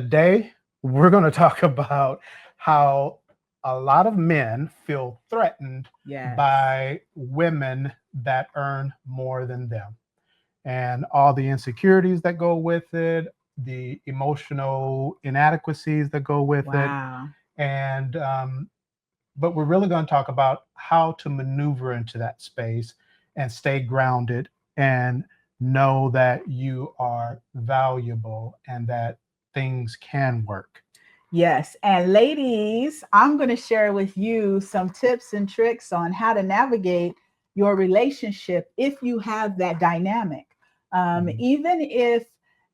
today we're going to talk about how a lot of men feel threatened Yes. by women that earn more than them, and all the insecurities that go with it, the emotional inadequacies that go with it. Wow. And but we're really going to talk about how to maneuver into that space and stay grounded and know that you are valuable and that things can work. Yes. And ladies, I'm going to share with you some tips and tricks on how to navigate your relationship if you have that dynamic. Mhm. Even if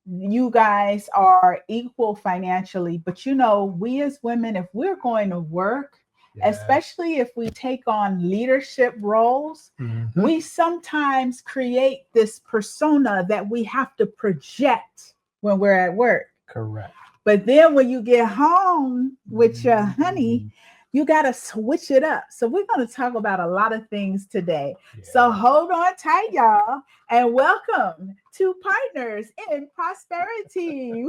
you guys are equal financially, but we as women, if we're going to work, Yes. especially if we take on leadership roles, Hmm. we sometimes create this persona that we have to project when we're at work. Correct. But then when you get home with your honey, Mhm. you got to switch it up. So we're going to talk about a lot of things today. So Yeah. hold on tight, y'all, and welcome to Partners in Prosperity.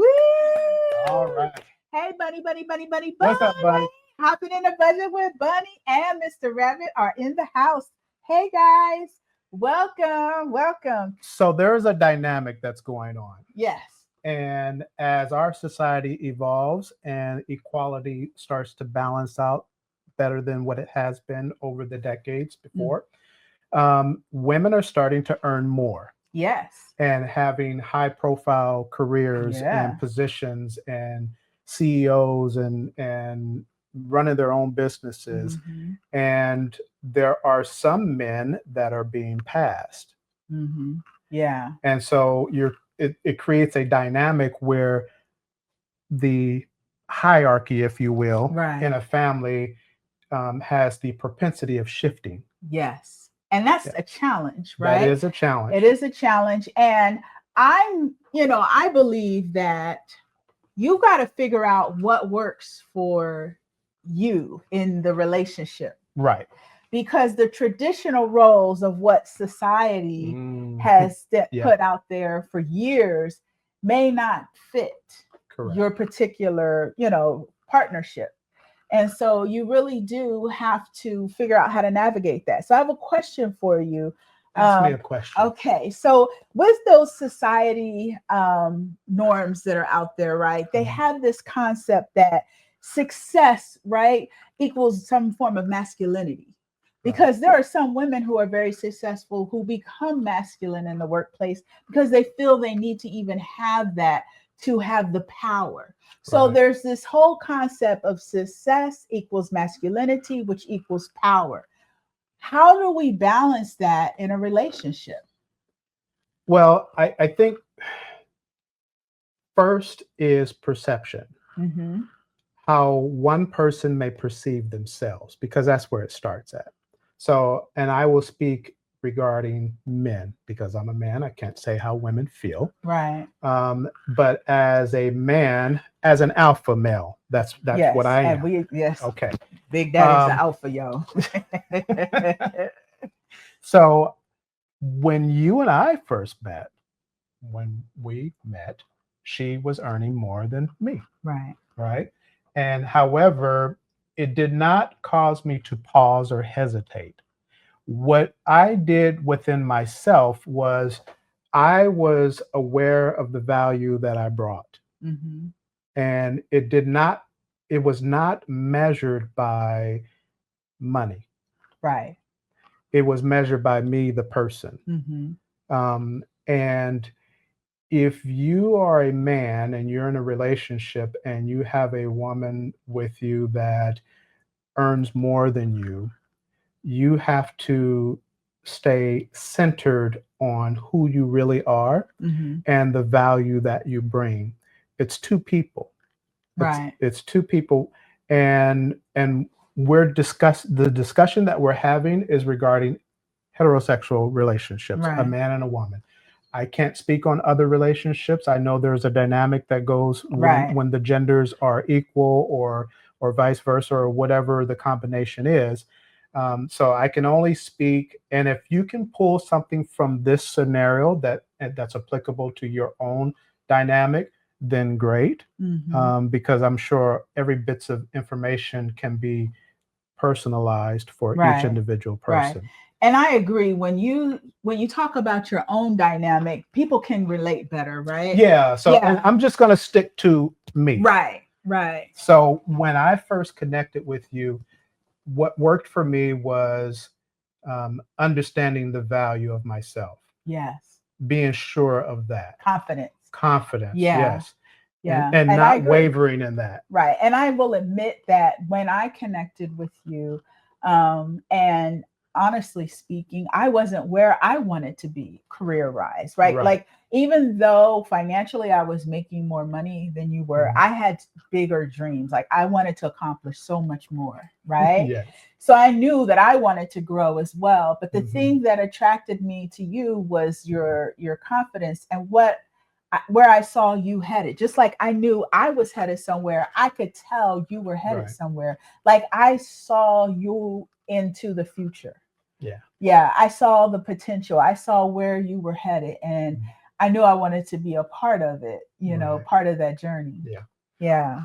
All Woo! right. Hey, Bunny, Bunny, Bunny, Bunny, What's up, Bunny. buddy? Hopping in the budget with Bunny and Mr. Rabbit are in the house. Hey, guys. Welcome, welcome. So there is a dynamic that's going on. Yes. And as our society evolves and equality starts to balance out better than what it has been over the decades Mm, before, women are starting to earn more yes. and having high profile careers and Yeah. positions and CEOs and running their own businesses. Mm-hmm. And there are some men that are being passed. Mm-hmm. Yeah. And so it creates a dynamic where the hierarchy, if you will, Right. in a family has the propensity of shifting. Yes. And that's Yeah, a challenge, that right? is a challenge. It is a challenge. And I believe that you got to figure out what works for you in the relationship, Right. because the traditional roles of what society Mm, has yeah, put out there for years may not fit correct. your particular, partnership. And so you really do have to figure out how to navigate that. So I have a question for you. Ask me Um, a question. okay, so with those society norms that are out there, right? They Mhm. have this concept that success, right, equals some form of masculinity. Right. Because there are some women who are very successful who become masculine in the workplace because they feel they need to even have that to have the power. So Right. there's this whole concept of success equals masculinity, which equals power. How do we balance that in a relationship? Well, I think first is perception, Mm-hmm. how one person may perceive themselves, because that's where it starts at. So, and I will speak regarding men because I'm a man. I can't say how women feel. Right. But as a man, as an alpha male, that's what Yes. I And am. yes, Okay. Big Daddy's the Um, alpha, yo. so when you and I first met, when we met, she was earning more than me, Right. right? And however, it did not cause me to pause or hesitate. What I did within myself was I was aware of the value that I brought. Mm-hmm. And it was not measured by money. Right. It was measured by me, the person. Mm-hmm. And if you are a man and you're in a relationship and you have a woman with you that earns more than you have to stay centered on who you really are Mm-hmm. and the value that you bring. It's two people. Right. It's two people, and the discussion that we're having is regarding heterosexual relationships, a Right. man and a woman. I can't speak on other relationships. I know there's a dynamic that goes Right. when the genders are equal or vice versa or whatever the combination is. So I can only speak, and if you can pull something from this scenario that's applicable to your own dynamic, then great, Mhm. because I'm sure every bits of information can be personalized for each Right. individual Right. person. And I agree when you talk about your own dynamic, people can relate better, right? Yeah. So, and Yeah. I'm just going to stick to me. Right. Right. So, when I first connected with you, what worked for me was understanding the value of myself, Yes. being sure of that, Confidence. confidence, Yeah. yes, Yeah. and And I not agree. wavering in that. Right. And I will admit that when I connected with you, and honestly speaking, I wasn't where I wanted to be career wise, right? Right. Like, even though financially I was making more money than you were, Mhm. I had bigger dreams. Like, I wanted to accomplish so much more, right? Yes. So I knew that I wanted to grow as well. But the Mhm. thing that attracted me to you was your confidence and where I saw you headed. Just like I knew I was headed somewhere, I could tell you were headed Right. somewhere. Like, I saw you into the future. Yeah. Yeah, I saw the potential. I saw where you were headed, and Mhm. I knew I wanted to be a part of it, Right. part of that journey. Yeah. Yeah.